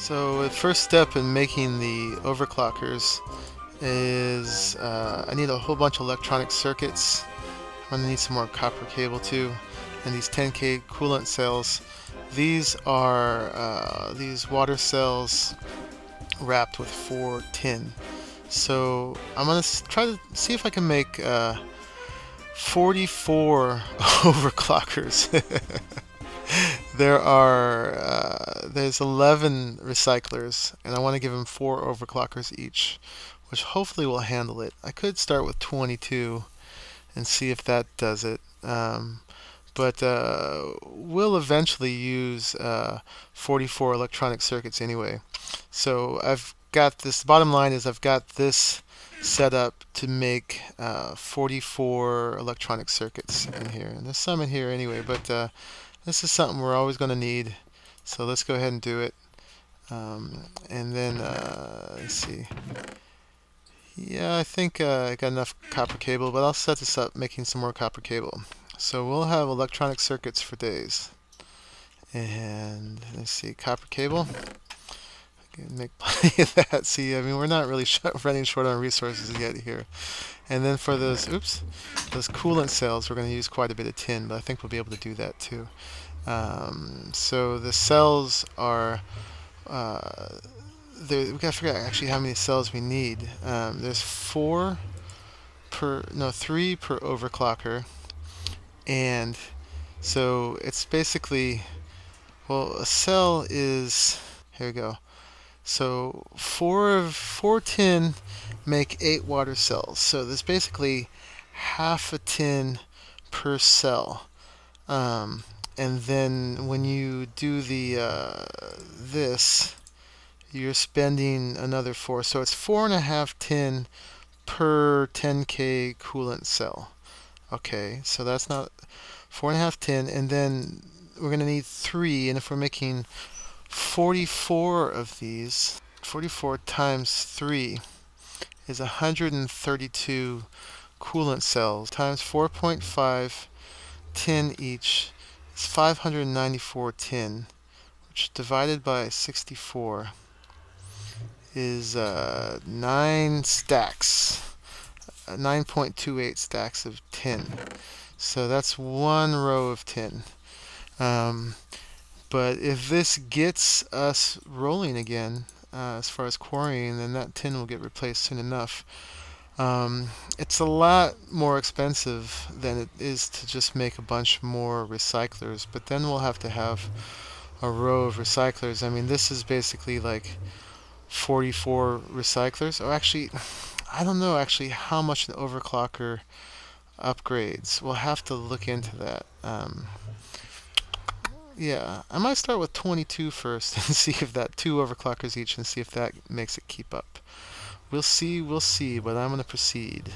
So the first step in making the overclockers is I need a whole bunch of electronic circuits. I'm going to need some more copper cable too, and these 10K coolant cells. These are these water cells wrapped with 4 tin. So I'm going to try to see if I can make 44 overclockers. There's 11 recyclers, and I want to give them 4 overclockers each, which hopefully will handle it. I could start with 22 and see if that does it, but we'll eventually use 44 electronic circuits anyway. So I've got this, bottom line is I've got this set up to make 44 electronic circuits in here, and there's some in here anyway, but this is something we're always going to need, so let's go ahead and do it. And then let's see. Yeah, I think I got enough copper cable, but I'll set this up making some more copper cable. So we'll have electronic circuits for days. And let's see, copper cable. Make plenty of that. See, I mean, we're not really running short on resources yet here. And then for those, those coolant cells, we're going to use quite a bit of tin, but I think we'll be able to do that too. So the cells are, we've got to figure out actually how many cells we need. There's 3 per overclocker, and so it's basically, well, a cell is, here we go. So 4 tin make 8 water cells. So there's basically half a tin per cell. And then when you do the this, you're spending another 4. So it's 4.5 tin per 10K coolant cell. Okay, so that's not 4.5 tin, and then we're going to need 3, and if we're making 44 of these, 44 times 3 is 132 coolant cells times 4.5 tin each is 594 tin, which divided by 64 is 9 stacks, 9.28 stacks of tin. So that's 1 row of tin. But if this gets us rolling again, as far as quarrying, then that tin will get replaced soon enough. It's a lot more expensive than it is to just make a bunch more recyclers, but then we'll have to have a row of recyclers. I mean, this is basically like 44 recyclers. Oh, actually, I don't know actually how much an overclocker upgrades. We'll have to look into that. Yeah, I might start with 22 first and see if that 2 overclockers each, and see if that makes it keep up. We'll see, but I'm going to proceed.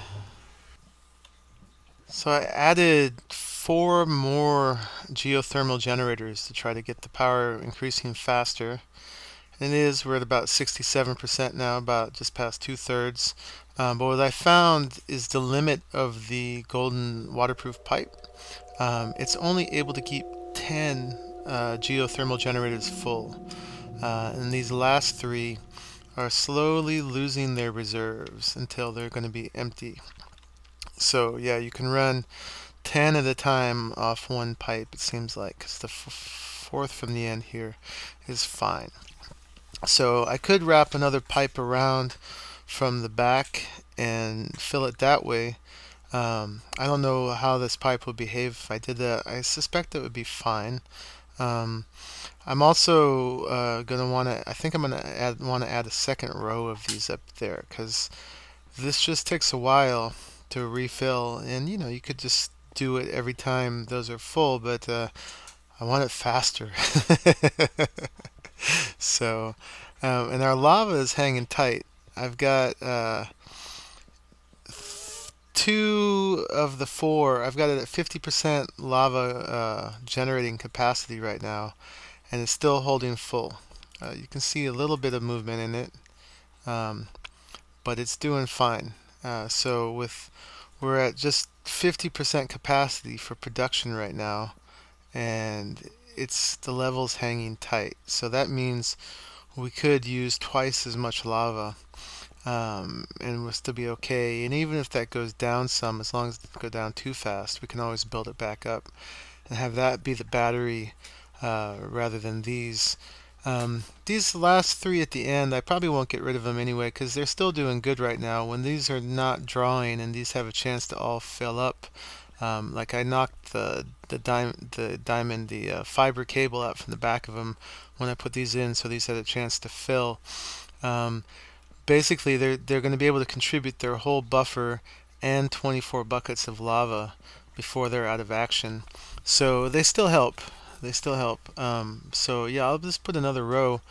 So I added 4 more geothermal generators to try to get the power increasing faster. And we're at about 67% now, about just past 2/3. But what I found is the limit of the golden waterproof pipe. It's only able to keep 10 geothermal generators full, and these last 3 are slowly losing their reserves until they're going to be empty. So yeah, you can run 10 at a time off 1 pipe, it seems like, because the 4th from the end here is fine. So I could wrap another pipe around from the back and fill it that way. I don't know how this pipe would behave if I did that. I suspect it would be fine. I'm also going to want to, I think I'm going to want to add a second row of these up there, because this just takes a while to refill, and you know, you could just do it every time those are full, but I want it faster. So, and our lava is hanging tight. I've got 2 of the 4. I've got it at 50% lava generating capacity right now, and it's still holding full. You can see a little bit of movement in it, but it's doing fine. So we're at just 50% capacity for production right now, and the level's hanging tight. So that means we could use twice as much lava, and we'll still be okay. And even if that goes down some, as long as it doesn't go down too fast, we can always build it back up and have that be the battery rather than these. These last three at the end, I probably won't get rid of them anyway because they're still doing good right now. When these are not drawing and these have a chance to all fill up, like I knocked the fiber cable out from the back of them when I put these in, so these had a chance to fill. Basically, they're going to be able to contribute their whole buffer and 24 buckets of lava before they're out of action. So they still help. They still help. So yeah, I'll just put another row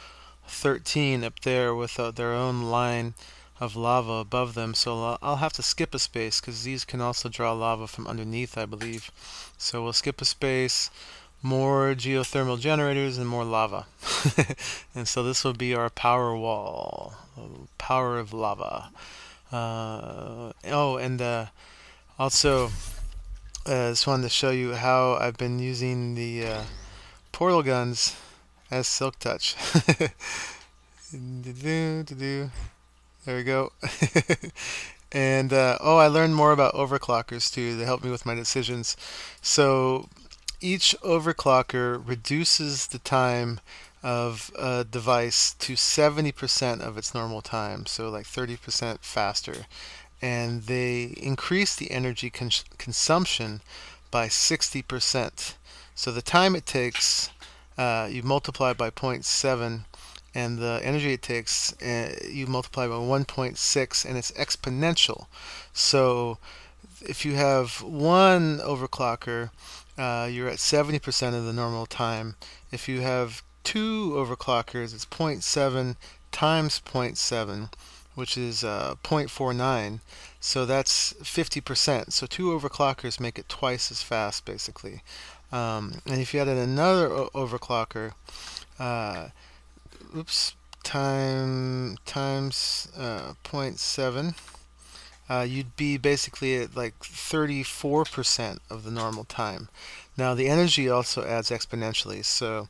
13 up there with their own line of lava above them. So I'll have to skip a space because these can also draw lava from underneath, I believe. So we'll skip a space, more geothermal generators, and more lava. And so this will be our power wall, power of lava. Also, I just wanted to show you how I've been using the portal guns as silk touch. There we go. And I learned more about overclockers too to help me with my decisions. So each overclocker reduces the time of a device to 70% of its normal time, so like 30% faster. And they increase the energy consumption by 60%. So the time it takes, you multiply by 0.7, and the energy it takes, you multiply by 1.6, and it's exponential. So if you have one overclocker, you're at 70% of the normal time. If you have two overclockers, it's 0.7 times 0.7, which is 0.49. So that's 50%. So two overclockers make it twice as fast, basically. And if you added another overclocker, times 0.7, you'd be basically at like 34% of the normal time. Now the energy also adds exponentially, so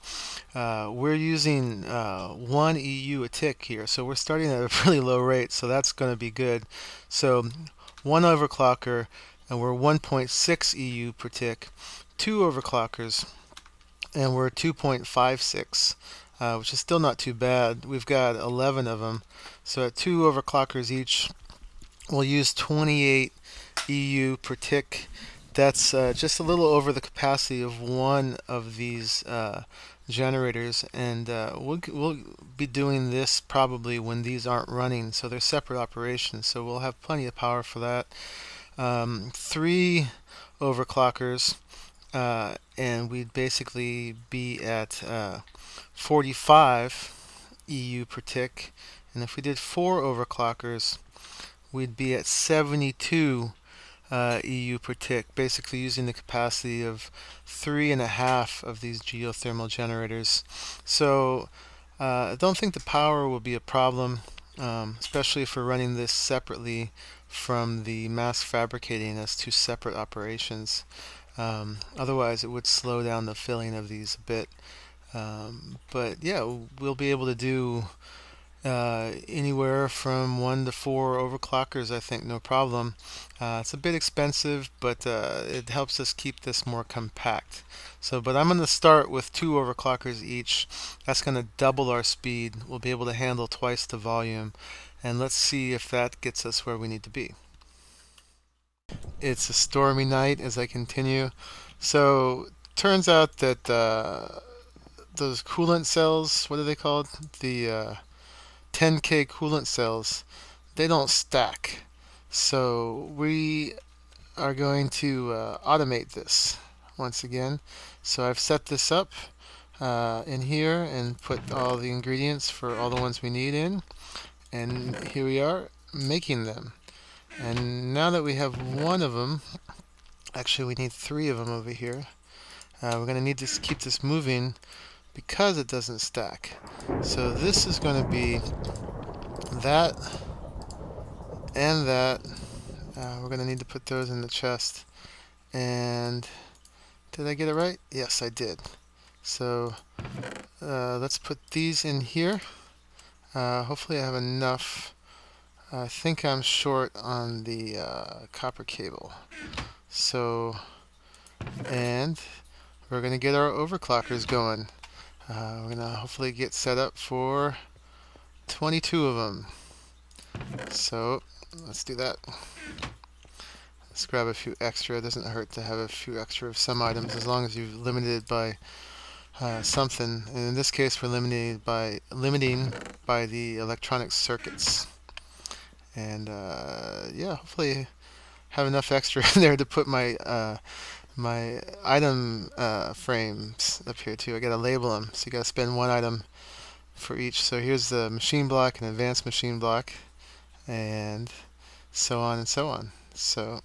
we're using 1 EU a tick here, so we're starting at a really low rate, so that's going to be good. So one overclocker, and we're 1.6 EU per tick. Two overclockers, and we're 2.56, which is still not too bad. We've got 11 of them, so at two overclockers each, we'll use 28 EU per tick. That's just a little over the capacity of one of these generators, and we'll be doing this probably when these aren't running, so they're separate operations, so we'll have plenty of power for that. 3 overclockers, and we'd basically be at 45 EU per tick, and if we did 4 overclockers, we'd be at 72 EU per tick, basically using the capacity of 3.5 of these geothermal generators. So I don't think the power will be a problem, especially if we're running this separately from the mass fabricating as 2 separate operations. Otherwise it would slow down the filling of these a bit. But yeah, we'll be able to do anywhere from 1 to 4 overclockers, I think, no problem. It's a bit expensive, but it helps us keep this more compact. But I'm going to start with 2 overclockers each. That's going to double our speed. We'll be able to handle twice the volume, and let's see if that gets us where we need to be. It's a stormy night as I continue. So turns out that those coolant cells, what are they called? The 10K coolant cells, they don't stack. So we are going to automate this once again. So I've set this up in here and put all the ingredients for all the ones we need in, and here we are making them. And now that we have one of them, actually we need 3 of them over here. We're going to need to keep this moving because it doesn't stack. So this is going to be that and that. We're going to need to put those in the chest. And did I get it right? Yes, I did. So let's put these in here. Hopefully I have enough. I think I'm short on the copper cable. So, and we're going to get our overclockers going. We're going to hopefully get set up for 22 of them. So, let's do that. Let's grab a few extra. It doesn't hurt to have a few extra of some items as long as you've limited it by something. And in this case, we're limiting by the electronic circuits. And yeah, hopefully have enough extra in there to put my my item frames up here too. I gotta label them, so you gotta spend one item for each. So here's the machine block and advanced machine block, and so on and so on. So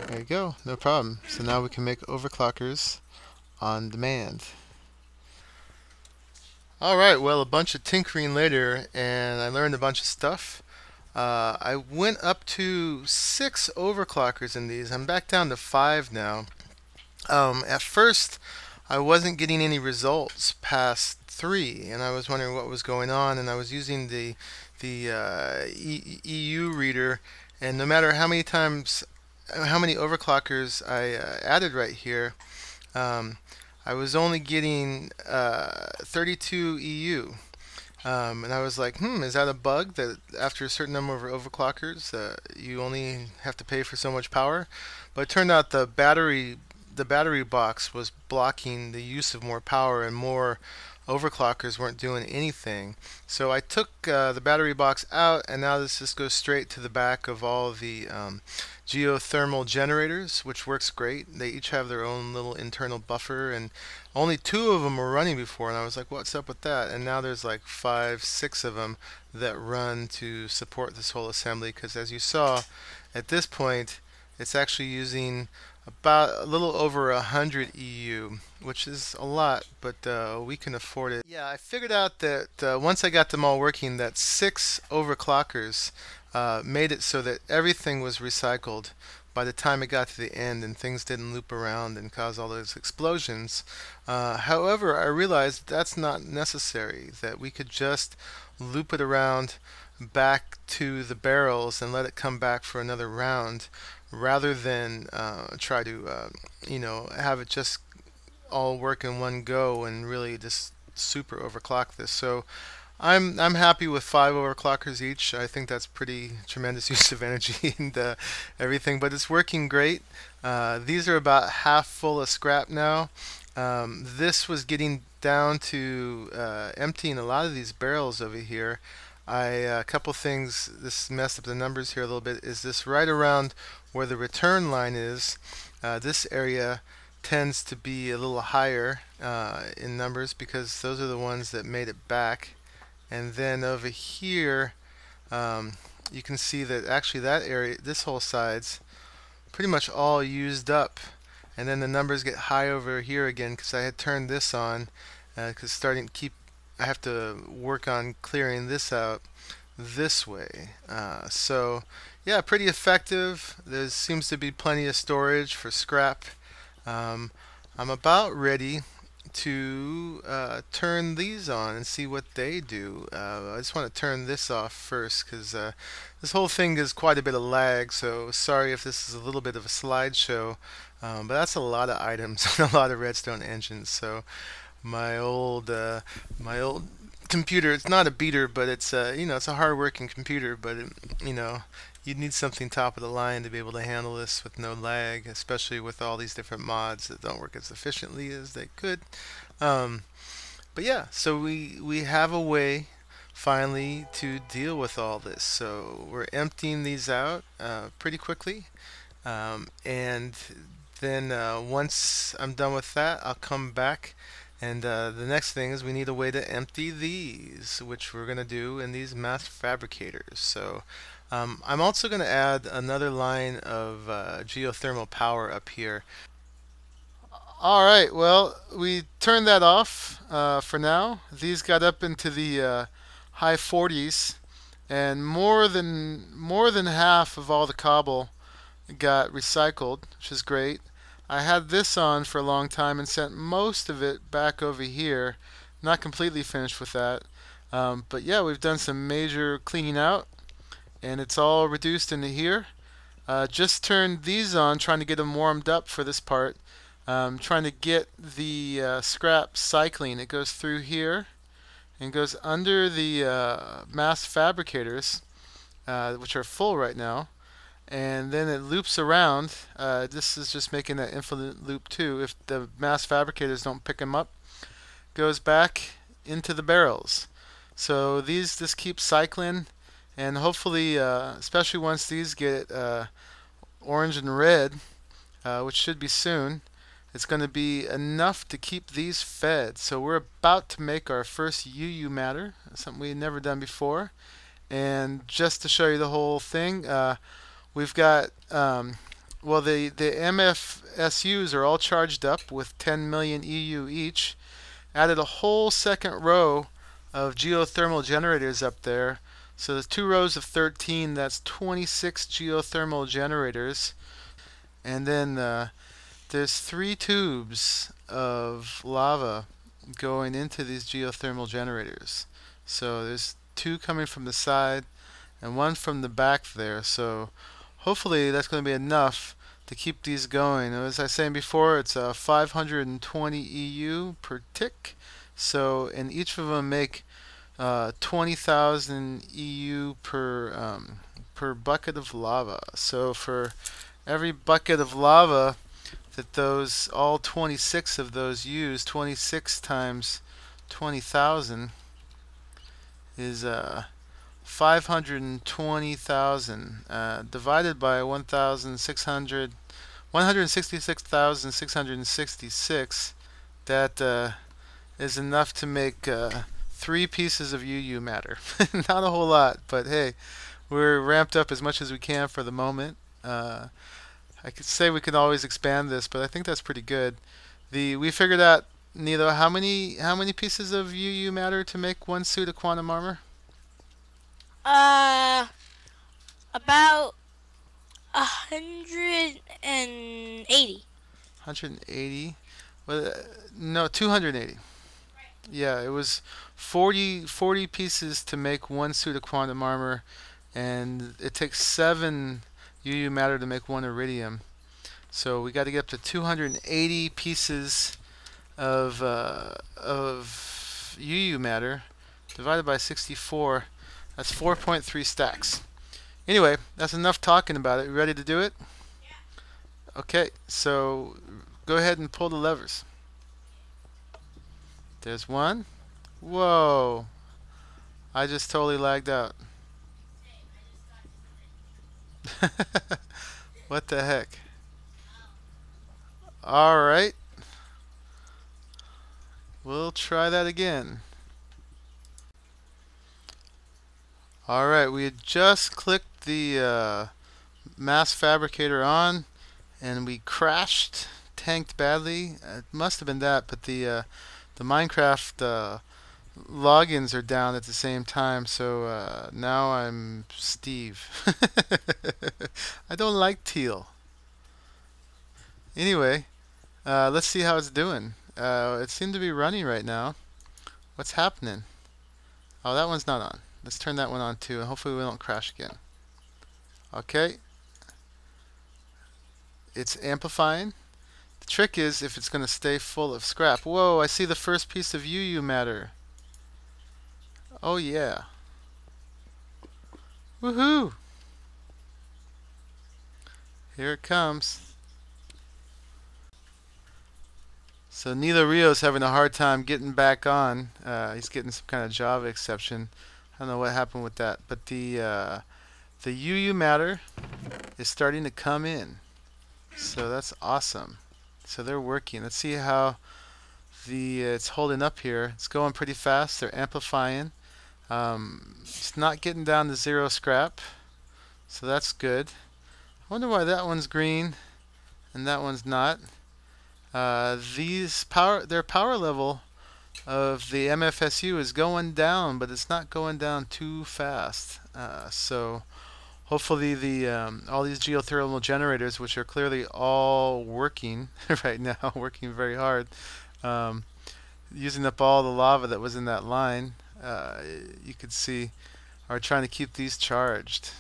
there you go, no problem. So now we can make overclockers on demand. Alright, well, a bunch of tinkering later, and I learned a bunch of stuff. I went up to 6 overclockers in these. I'm back down to 5 now. At first, I wasn't getting any results past 3, and I was wondering what was going on, and I was using the EU reader, and no matter how many overclockers I added right here, I was only getting 32 EU. And I was like, is that a bug that after a certain number of overclockers you only have to pay for so much power? But it turned out the battery box was blocking the use of more power, and more overclockers weren't doing anything. So I took the battery box out, and now this just goes straight to the back of all the geothermal generators, which works great. They each have their own little internal buffer, and only 2 of them were running before, and I was like, what's up with that? And now there's like 5, 6 of them that run to support this whole assembly, because as you saw, at this point it's actually using about a little over 100 EU, which is a lot, but we can afford it. Yeah, I figured out that once I got them all working, that 6 overclockers made it so that everything was recycled by the time it got to the end, and things didn't loop around and cause all those explosions. However, I realized that's not necessary, that we could just loop it around back to the barrels and let it come back for another round, rather than try to have it just all work in one go and really just super overclock this. So I'm happy with 5 overclockers each. I think that's pretty tremendous use of energy and everything, but it's working great. These are about half full of scrap now. This was getting down to emptying a lot of these barrels over here. A couple things, this messed up the numbers here a little bit, is this right around where the return line is. This area tends to be a little higher in numbers, because those are the ones that made it back. And then over here, you can see that actually that area, this whole side's pretty much all used up. And then the numbers get high over here again, because I had turned this on, because I have to work on clearing this out this way. So yeah, pretty effective. There seems to be plenty of storage for scrap. I'm about ready to turn these on and see what they do. I just want to turn this off first, because this whole thing is quite a bit of lag, so sorry if this is a little bit of a slideshow, but that's a lot of items and a lot of redstone engines. So my old computer, it's not a beater, but it's it's a hard-working computer, but you'd need something top of the line to be able to handle this with no lag, especially with all these different mods that don't work as efficiently as they could. But yeah, so we have a way finally to deal with all this. So we're emptying these out pretty quickly, and then once I'm done with that, I'll come back. And the next thing is we need a way to empty these, which we're going to do in these mass fabricators. So I'm also going to add another line of geothermal power up here. Alright, well, we turned that off for now. These got up into the high 40s, and more than half of all the cobble got recycled, which is great. I had this on for a long time and sent most of it back over here. Not completely finished with that. But yeah, we've done some major cleaning out, and it's all reduced into here. Just turned these on, trying to get them warmed up for this part. Trying to get the scrap cycling. It goes through here and goes under the mass fabricators, which are full right now, and then it loops around. This is just making that infinite loop too. If the mass fabricators don't pick them up, goes back into the barrels. So this keeps cycling, and hopefully, especially once these get orange and red, which should be soon, it's going to be enough to keep these fed. So we're about to make our first UU matter, something we've never done before. And just to show you the whole thing, we've got, well, the MFSUs are all charged up with 10 million EU each. Added a whole second row of geothermal generators up there. So there's 2 rows of 13, that's 26 geothermal generators. And then there's 3 tubes of lava going into these geothermal generators. So there's 2 coming from the side and 1 from the back there. So hopefully that's going to be enough to keep these going. As I was saying before, it's 520 EU per tick. So, and each of them make 20,000 EU per bucket of lava. So for every bucket of lava that those, all 26 of those use, 26 times 20,000 is 520,000 divided by 166,666. That is enough to make 3 pieces of UU matter. Not a whole lot, but hey, we're ramped up as much as we can for the moment. I could say we could always expand this, but I think that's pretty good. We figured out, Nilo, how many pieces of UU matter to make 1 suit of quantum armor? About 180. 180? Well, no, 280. Yeah, it was 40 pieces to make 1 suit of quantum armor, and it takes 7 UU matter to make 1 iridium. So we got to get up to 280 pieces of UU matter divided by 64. That's 4.3 stacks. Anyway, that's enough talking about it. You ready to do it? Yeah. Okay, so go ahead and pull the levers. There's 1. Whoa! I just totally lagged out. What the heck? Alright. We'll try that again. Alright, we had just clicked the mass fabricator on, and we crashed, tanked badly. It must have been that, but the Minecraft logins are down at the same time, so now I'm Steve. I don't like teal. Anyway, let's see how it's doing. It seemed to be running right now. What's happening? Oh, that one's not on. Let's turn that one on too, and hopefully we don't crash again. Okay. It's amplifying. The trick is if it's going to stay full of scrap. Whoa, I see the first piece of UU matter. Oh yeah. Woohoo! Here it comes. So Nilo Rio's having a hard time getting back on. He's getting some kind of Java exception. I don't know what happened with that, but the UU matter is starting to come in. So that's awesome. So they're working. Let's see how it's holding up here. It's going pretty fast. They're amplifying. It's not getting down to 0 scrap, so that's good. I wonder why that one's green and that one's not. Their power level of the MFSU is going down, but it's not going down too fast. So hopefully all these geothermal generators, which are clearly all working right now, working very hard, using up all the lava that was in that line. you could see, are trying to keep these charged.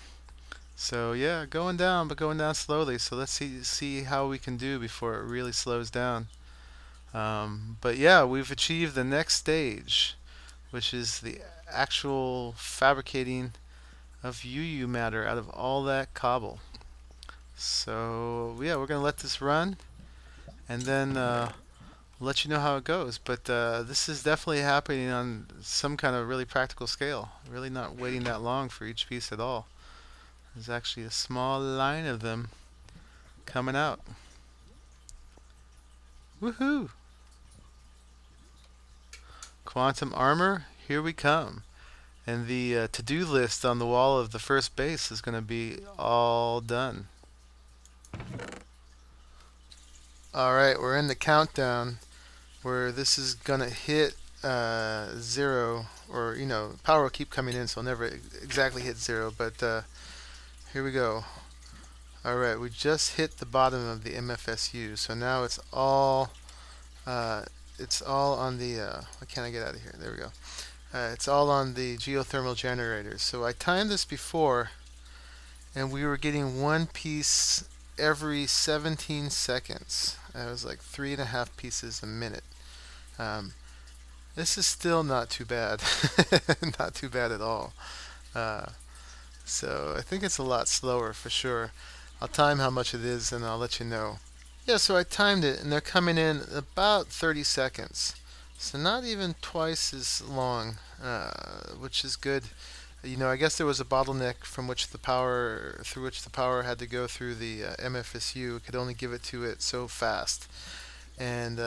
So yeah, going down, but going down slowly. So let's see how we can do before it really slows down. But yeah, we've achieved the next stage, which is the actual fabricating of UU matter out of all that cobble. So yeah, we're gonna let this run, and then let you know how it goes. But this is definitely happening on some kind of really practical scale. Really not waiting that long for each piece at all. There's actually a small line of them coming out. Woohoo! Quantum armor, here we come. And the to-do list on the wall of the first base is going to be all done. Alright, we're in the countdown where this is going to hit 0, or power will keep coming in, so it'll never exactly hit 0, but here we go. Alright, we just hit the bottom of the MFSU, so now it's all on the why can't I get out of here? There we go. It's all on the geothermal generators. So I timed this before, and we were getting one piece every 17 seconds. That was like 3.5 pieces a minute. This is still not too bad. Not too bad at all. So I think it's a lot slower for sure. I'll time how much it is and I'll let you know. Yeah, so I timed it and they're coming in about 30 seconds. So not even twice as long, which is good. I guess there was a bottleneck through which the power had to go through the MFSU. It could only give it to it so fast. And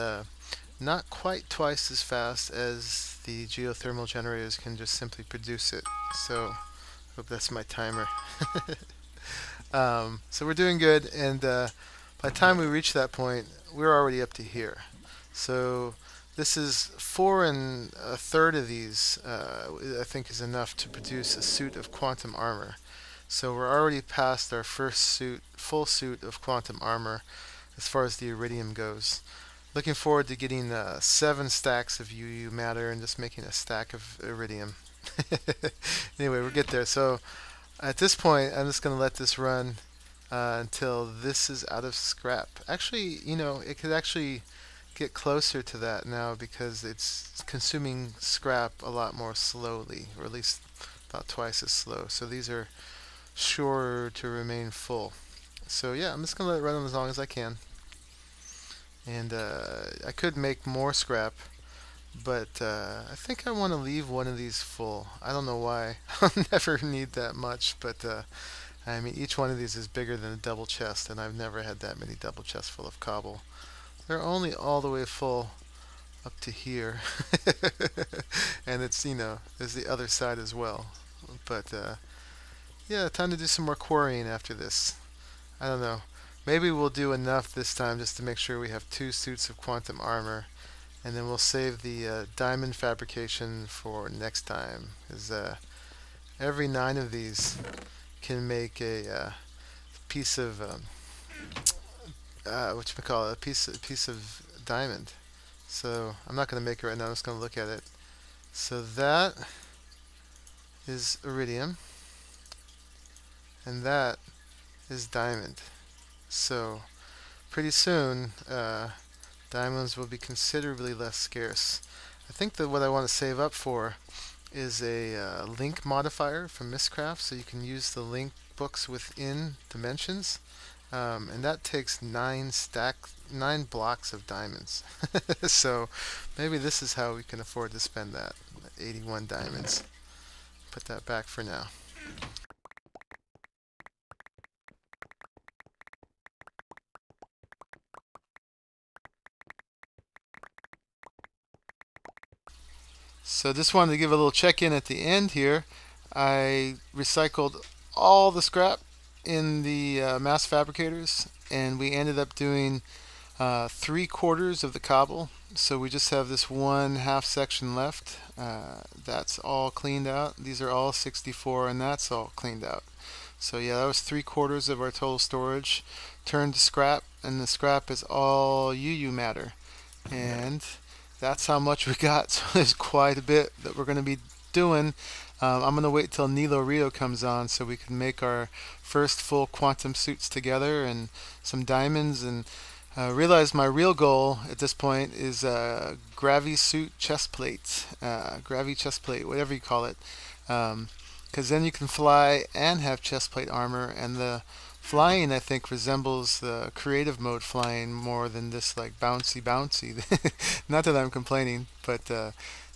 not quite twice as fast as the geothermal generators can just simply produce it. So, hope that's my timer. So we're doing good, and by the time we reach that point, we're already up to here. So this is 4 1/3 of these, I think, is enough to produce a suit of quantum armor. So we're already past our first full suit of quantum armor as far as the iridium goes. Looking forward to getting 7 stacks of UU matter and just making a stack of iridium. Anyway, we'll get there. So at this point, I'm just going to let this run until this is out of scrap. Actually, it could actually get closer to that now because it's consuming scrap a lot more slowly, or at least about twice as slow. So these are sure to remain full. So yeah, I'm just going to let it run as long as I can. And I could make more scrap, but I think I want to leave one of these full. I don't know why. I'll never need that much, but I mean, each one of these is bigger than a double chest, and I've never had that many double chests full of cobble. They're only all the way full up to here. And it's, there's the other side as well. But yeah, time to do some more quarrying after this. I don't know. Maybe we'll do enough this time just to make sure we have 2 suits of quantum armor. And then we'll save the diamond fabrication for next time. Because every 9 of these can make a piece of a piece of diamond. So I'm not going to make it right now. I'm just going to look at it. So that is iridium, and that is diamond. So pretty soon diamonds will be considerably less scarce. I think that what I want to save up for is a link modifier from Mistcraft, so you can use the link books within dimensions, and that takes 9 blocks of diamonds. So maybe this is how we can afford to spend that 81 diamonds. Put that back for now. So just wanted to give a little check-in at the end here. I recycled all the scrap in the mass fabricators, and we ended up doing 3/4 of the cobble. So we just have this 1/2 section left. That's all cleaned out. These are all 64, and that's all cleaned out. So yeah, that was 3/4 of our total storage turned to scrap, and the scrap is all UU matter. And that's how much we got. So there's quite a bit that we're going to be doing. I'm going to wait till Nilo Rio comes on so we can make our first full quantum suits together and some diamonds, and realize my real goal at this point is Gravi suit chest plate, Gravi chest plate, whatever you call it. Because then you can fly and have chest plate armor, and the flying I think resembles the creative mode flying more than this like bouncy bouncy. Not that I'm complaining, but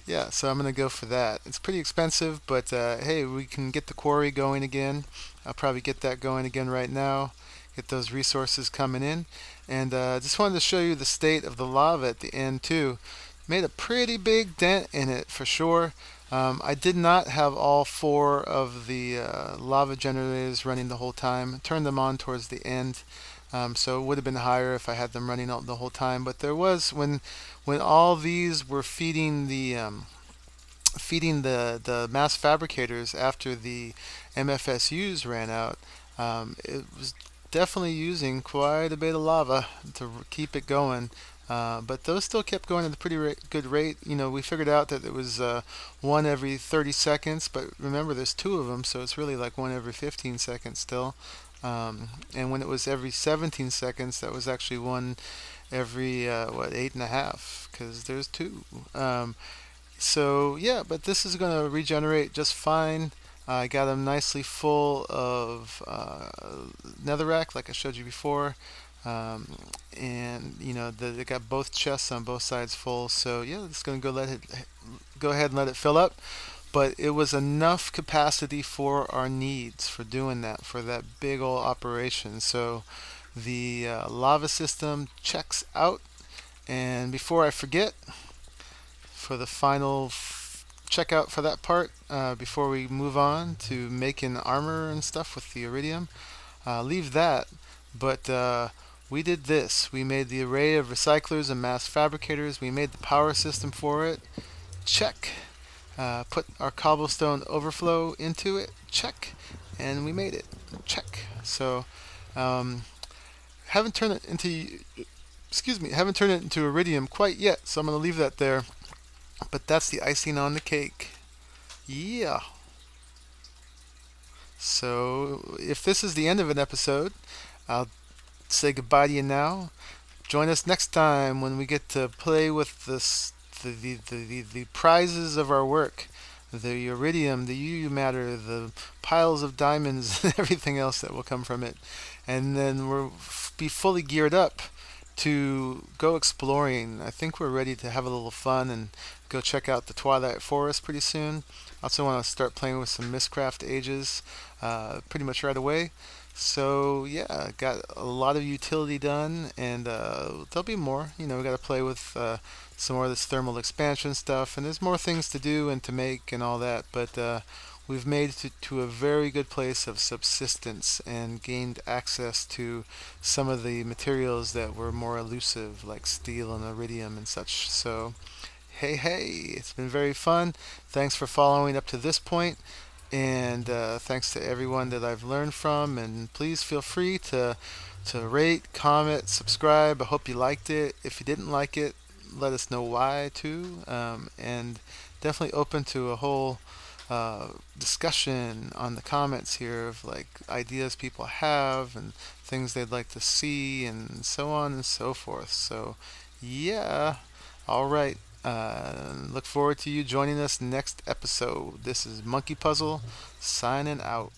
yeah, so I'm gonna go for that. It's pretty expensive, but hey, we can get the quarry going again. I'll probably get that going again right now. Get those resources coming in, and just wanted to show you the state of the lava at the end too. Made a pretty big dent in it for sure. I did not have all 4 of the lava generators running the whole time. Turned them on towards the end, so it would have been higher if I had them running the whole time. But there was when all these were feeding the mass fabricators after the MFSUs ran out. It was definitely using quite a bit of lava to keep it going. But those still kept going at a pretty good rate. You know, we figured out that it was one every 30 seconds, but remember there's 2 of them, so it's really like one every 15 seconds still. And when it was every 17 seconds, that was actually one every, 8.5, because there's 2. So yeah, but this is going to regenerate just fine. I got them nicely full of netherrack, like I showed you before. And you know they got both chests on both sides full, so yeah, just gonna go ahead and let it fill up. But it was enough capacity for our needs for doing that, for that big old operation. So the lava system checks out. And before I forget, for the final checkout for that part, before we move on to making armor and stuff with the iridium, leave that. But we did this. We made the array of recyclers and mass fabricators. We made the power system for it. Check. Put our cobblestone overflow into it. Check. And we made it. Check. So haven't turned it into iridium quite yet, so I'm going to leave that there. But that's the icing on the cake. Yeah. So if this is the end of an episode, I'll say goodbye to you now. Join us next time when we get to play with the prizes of our work, the iridium, the UU matter, the piles of diamonds, and everything else that will come from it. And then we'll be fully geared up to go exploring. I think we're ready to have a little fun and go check out the Twilight Forest pretty soon. I also want to start playing with some Mistcraft Ages pretty much right away. So yeah, got a lot of utility done, and there'll be more. You know, we got to play with some more of this thermal expansion stuff, and there's more things to do and to make and all that. But we've made it to a very good place of subsistence and gained access to some of the materials that were more elusive, like steel and iridium and such. So hey, it's been very fun. Thanks for following up to this point. And thanks to everyone that I've learned from, and please feel free to rate, comment, subscribe. I hope you liked it. If you didn't like it, let us know why too. And definitely open to a whole discussion on the comments here of like ideas people have and things they'd like to see and so on and so forth. So yeah, all right. Look forward to you joining us next episode. This is Monkeypuzzle signing out.